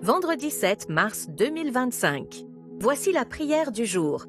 vendredi 7 mars 2025. Voici la prière du jour.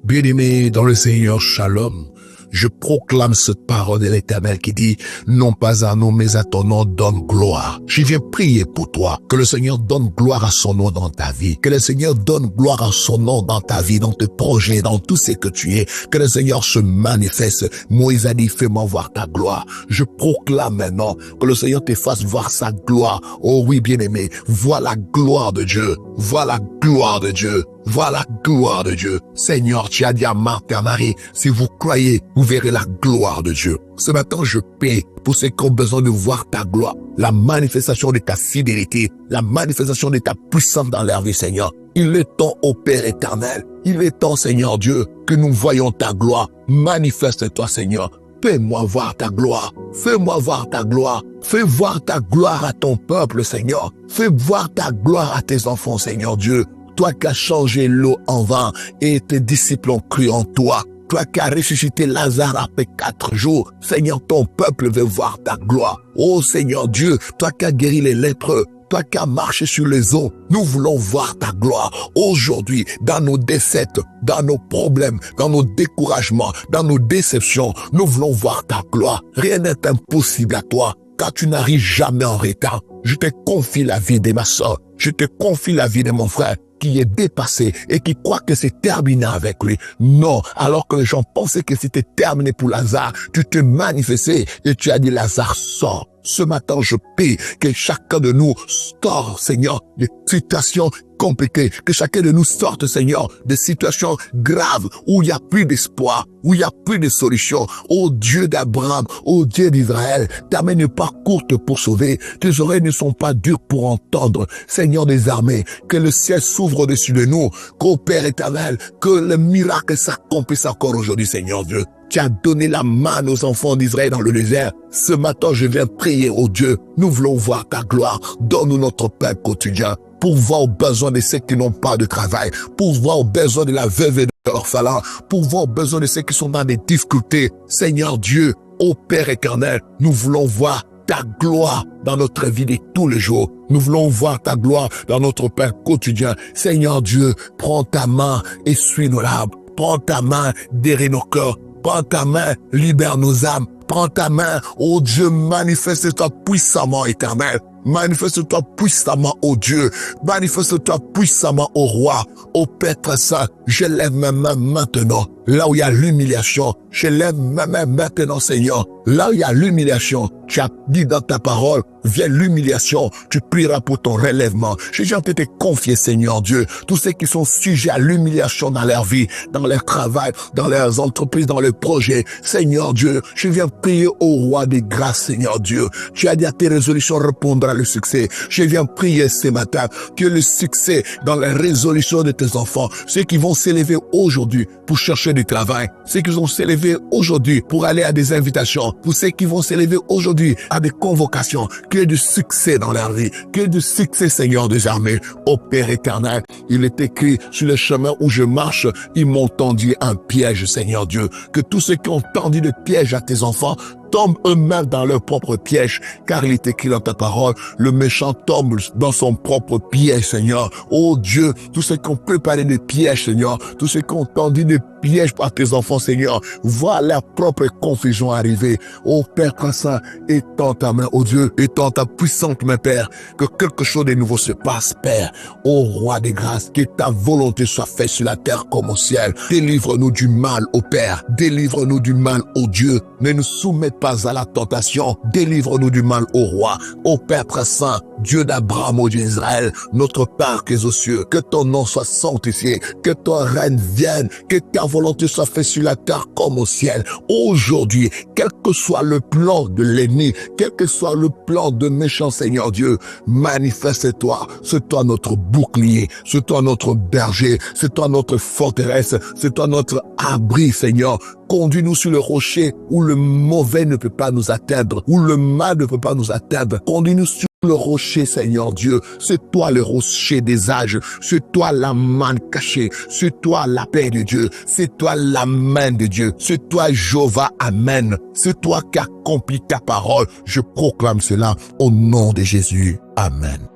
Bien-aimé dans le Seigneur, Shalom. Je proclame cette parole de l'Éternel qui dit, non pas à nous, mais à ton nom donne gloire. Je viens prier pour toi, que le Seigneur donne gloire à son nom dans ta vie, que le Seigneur donne gloire à son nom dans ta vie, dans tes projets, dans tout ce que tu es, que le Seigneur se manifeste. Moïse a dit, fais-moi voir ta gloire. Je proclame maintenant que le Seigneur te fasse voir sa gloire. Oh oui, bien-aimé, vois la gloire de Dieu, vois la gloire de Dieu. Vois la gloire de Dieu. Seigneur, tu as dit à Marthe et à Marie, si vous croyez, vous verrez la gloire de Dieu. Ce matin, je prie pour ceux qui ont besoin de voir ta gloire, la manifestation de ta fidélité, la manifestation de ta puissance dans leur vie, Seigneur. Il est temps, ô Père éternel, il est temps, Seigneur Dieu, que nous voyons ta gloire. Manifeste-toi, Seigneur. Fais-moi voir ta gloire. Fais-moi voir ta gloire. Fais voir ta gloire à ton peuple, Seigneur. Fais voir ta gloire à tes enfants, Seigneur Dieu. Toi qui as changé l'eau en vin et tes disciples ont cru en toi. Toi qui as ressuscité Lazare après 4 jours. Seigneur, ton peuple veut voir ta gloire. Oh Seigneur Dieu, toi qui as guéri les lépreux. Toi qui as marché sur les eaux, nous voulons voir ta gloire. Aujourd'hui, dans nos défaites, dans nos problèmes, dans nos découragements, dans nos déceptions, nous voulons voir ta gloire. Rien n'est impossible à toi, car tu n'arrives jamais en retard. Je te confie la vie de ma soeur. Je te confie la vie de mon frère qui est dépassé et qui croit que c'est terminé avec lui. Non, alors que les gens pensaient que c'était terminé pour Lazare, tu te manifestais et tu as dit Lazare sort. Ce matin, je prie que chacun de nous sorte, Seigneur, de situations compliquées, que chacun de nous sorte, Seigneur, de situations graves où il n'y a plus d'espoir, où il n'y a plus de solution. Ô Dieu d'Abraham, ô Dieu d'Israël, ta main n'est pas courte pour sauver, tes oreilles ne sont pas dures pour entendre. Seigneur des armées, que le ciel s'ouvre au-dessus de nous, qu'au Père éternel, que le miracle s'accomplisse encore aujourd'hui, Seigneur Dieu. Tu as donné la main aux enfants d'Israël dans le désert. Ce matin, je viens prier, oh Dieu. Nous voulons voir ta gloire. Donne-nous notre pain quotidien pour voir aux besoins de ceux qui n'ont pas de travail, pour voir aux besoins de la veuve et de l'orphelin, pour voir aux besoins de ceux qui sont dans des difficultés. Seigneur Dieu, ô Père éternel, nous voulons voir ta gloire dans notre vie de tous les jours. Nous voulons voir ta gloire dans notre pain quotidien. Seigneur Dieu, prends ta main et suis nos larmes. Prends ta main, guéris nos cœurs. Prends ta main, libère nos âmes. Prends ta main, ô Dieu, manifeste-toi puissamment, éternel. Manifeste-toi puissamment, ô Dieu. Manifeste-toi puissamment, ô Roi, ô Père très saint. Je lève ma main maintenant. Là où il y a l'humiliation, je lève ma main maintenant, Seigneur. Là où il y a l'humiliation, tu as dit dans ta parole, viens l'humiliation, tu prieras pour ton relèvement. Je viens te confier, Seigneur Dieu, tous ceux qui sont sujets à l'humiliation dans leur vie, dans leur travail, dans leurs entreprises, dans leurs projets. Seigneur Dieu, je viens prier au Roi des grâces, Seigneur Dieu. Tu as dit à tes résolutions répondra le succès. Je viens prier ce matin que le succès dans les résolutions de tes enfants, ceux qui vont s'élever aujourd'hui pour chercher du travail, ceux qui vont s'élever aujourd'hui pour aller à des invitations, pour ceux qui vont s'élever aujourd'hui à des convocations, qu'il y ait du succès dans leur vie, qu'il y ait du succès, Seigneur des armées. Ô Père éternel, il est écrit sur le chemin où je marche, ils m'ont tendu un piège, Seigneur Dieu. Que tous ceux qui ont tendu le piège à tes enfants tombent eux-mêmes dans leur propre piège, car il est écrit dans ta parole, le méchant tombe dans son propre piège, Seigneur. Oh Dieu, tous ceux qui ont préparé des pièges, Seigneur, tous ceux qui ont tendu des pièges par tes enfants, Seigneur, vois leur propre confusion arriver. Oh Père très saint, étends ta main, oh Dieu, étends ta puissante main, Père, que quelque chose de nouveau se passe, Père. Oh Roi des grâces, que ta volonté soit faite sur la terre comme au ciel. Délivre-nous du mal, ô Père, délivre-nous du mal, ô Dieu, ne nous soumets pas à la tentation, délivre-nous du mal, ô Roi, ô Père très saint, Dieu d'Abraham, ô Dieu d'Israël, notre Père qui es aux cieux, que ton nom soit sanctifié, que ton règne vienne, que ta volonté soit faite sur la terre comme au ciel. Aujourd'hui, quel que soit le plan de l'ennemi, quel que soit le plan de méchant, Seigneur Dieu, manifeste-toi, c'est toi notre bouclier, c'est toi notre berger, c'est toi notre forteresse, c'est toi notre abri, Seigneur. Conduis-nous sur le rocher où le mauvais ne peut pas nous atteindre, où le mal ne peut pas nous atteindre. Conduis-nous sur le rocher, Seigneur Dieu. C'est toi le rocher des âges. C'est toi la manne cachée. C'est toi la paix de Dieu. C'est toi la main de Dieu. C'est toi Jéhovah. Amen. C'est toi qui accomplis ta parole. Je proclame cela au nom de Jésus. Amen.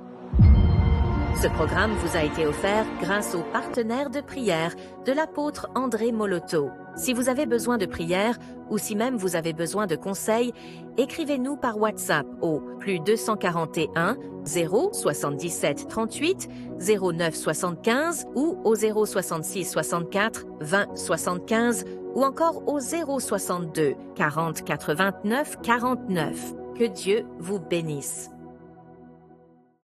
Ce programme vous a été offert grâce aux partenaires de prière de l'apôtre André Moloto. Si vous avez besoin de prière ou si même vous avez besoin de conseils, écrivez-nous par WhatsApp au +241 077 38 09 75 ou au 066 64 20 75 ou encore au 062 40 89 49. Que Dieu vous bénisse.